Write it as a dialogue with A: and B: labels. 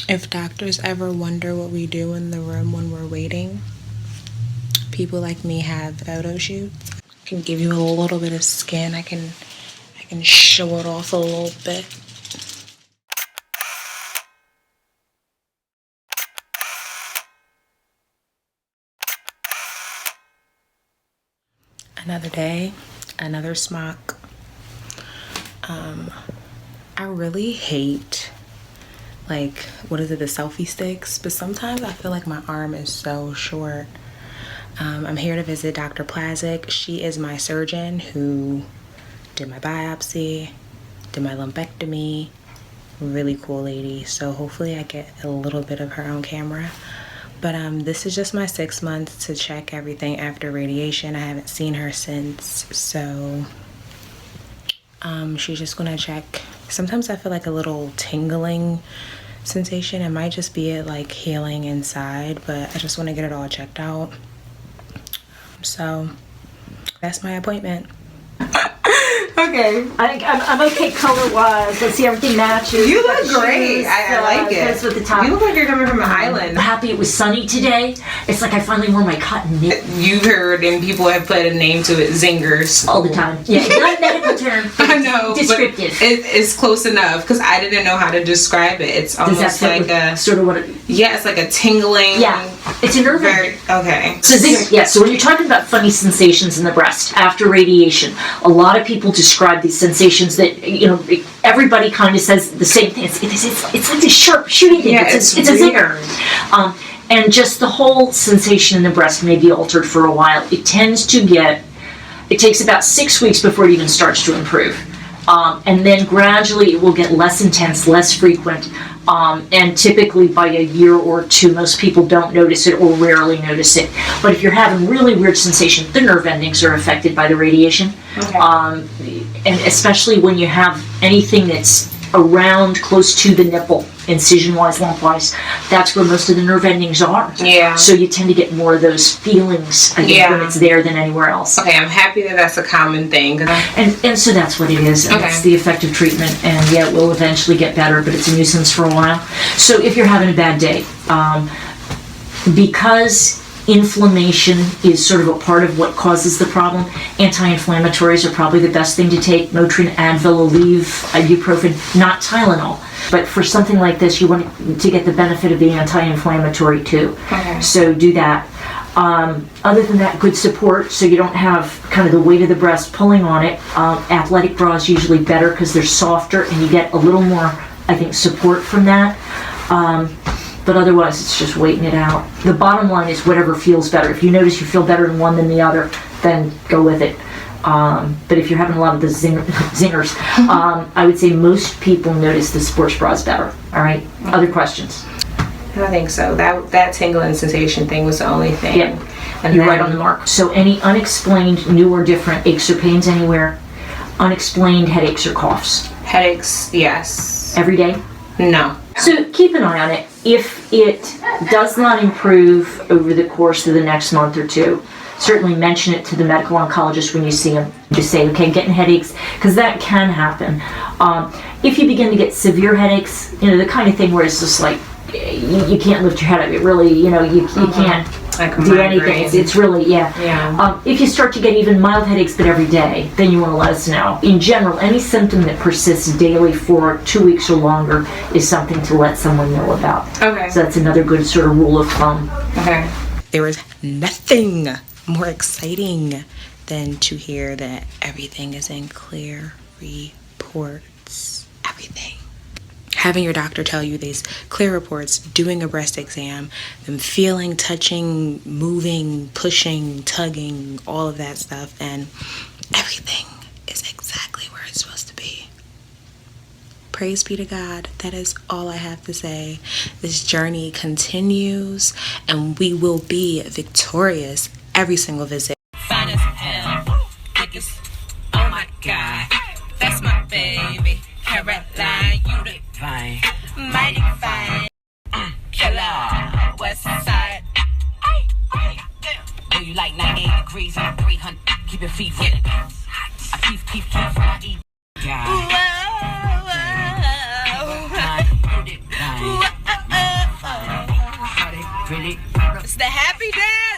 A: If doctors ever wonder what we do in the room when we're waiting, people like me have photo shoots. I can give you a little bit of skin. I can show it off a little bit. Another day, another smock. I really hate, like, what is it, the selfie sticks? But sometimes I feel like my arm is so short. I'm here to visit Dr. Plzak. She is my surgeon who did my biopsy, did my lumpectomy. Really cool lady. So hopefully I get a little bit of her on camera. But this is just my 6 months to check everything after radiation. I haven't seen her since, so she's just gonna check. Sometimes I feel like a little tingling sensation. It might just be it like healing inside, but I just want to get it all checked out. So that's my appointment.
B: Okay. I'm okay color-wise. Let's see, everything matches.
A: You look great. I like it.
B: Goes with the top.
A: You look like you're coming from an island.
B: I'm happy it was sunny today. It's like I finally wore my cotton knit.
A: You've heard, and people have put a name to it, Zingers.
B: All the time. Yeah, it's not a medical term.
A: I know.
B: Descriptive.
A: But it's close enough because I didn't know how to describe it. It's almost like a
B: sort of what it,
A: yeah, it's like a tingling.
B: Yeah, it's a nerve.
A: Okay.
B: So Zinger, yeah. So when you're talking about funny sensations in the breast after radiation, a lot of people describe these sensations that, you know, everybody kind of says the same thing. It's like this sharp shooting thing.
A: Yeah,
B: it's a zinger. And just the whole sensation in the breast may be altered for a while. It takes about 6 weeks before it even starts to improve. And then gradually it will get less intense, less frequent. And typically by a year or two, most people don't notice it or rarely notice it. But if you're having really weird sensation, the nerve endings are affected by the radiation. Okay. And especially when you have anything that's around close to the nipple, incision-wise, lump-wise, that's where most of the nerve endings are. Yeah. So you tend to get more of those feelings again when it's there than anywhere else.
A: Okay, I'm happy that that's a common thing.
B: And so that's what it is. And that's the effective treatment. And yeah, it will eventually get better, but it's a nuisance for a while. So if you're having a bad day, because inflammation is sort of a part of what causes the problem, anti-inflammatories are probably the best thing to take. Motrin, Advil, Aleve, ibuprofen, not Tylenol. But for something like this, you want to get the benefit of the anti-inflammatory too. Okay. So do that. Other than that, good support, so you don't have kind of the weight of the breast pulling on it. Athletic bra is usually better because they're softer and you get a little more, I think, support from that. But otherwise, it's just waiting it out. The bottom line is whatever feels better. If you notice you feel better in one than the other, then go with it. But if you're having a lot of the zingers, I would say most people notice the sports bra is better. All right? Other questions?
A: I think so. That tingling sensation thing was the only thing.
B: Yeah. And you're right on the mark. So any unexplained, new or different aches or pains anywhere? Unexplained headaches or coughs?
A: Headaches, yes.
B: Every day?
A: No.
B: So keep an eye on it. If it does not improve over the course of the next month or two, certainly mention it to the medical oncologist when you see him. Just say, okay, getting headaches, because that can happen. If you begin to get severe headaches, you know, the kind of thing where it's just like, you can't lift your head up. It really, you know, you can't do anything. It's really, if you start to get even mild headaches, but every day, then you want to let us know. In general, any symptom that persists daily for 2 weeks or longer is something to let someone know about. Okay. So that's another good sort of rule of thumb. Okay.
A: There is nothing more exciting than to hear that everything is in clear reports. Everything. Having your doctor tell you these clear reports, doing a breast exam, them feeling, touching, moving, pushing, tugging, all of that stuff, and everything is exactly where it's supposed to be. Praise be to God. That is all I have to say. This journey continues, and we will be victorious every single visit.
C: Fine as hell. Biggest. Oh my God. That's my baby. Caroline, you the fine. Mighty fine. Killer. West side. Do you like 98 degrees and 300? Keep your feet with it. I keep from my eat. God. It's the happy dance.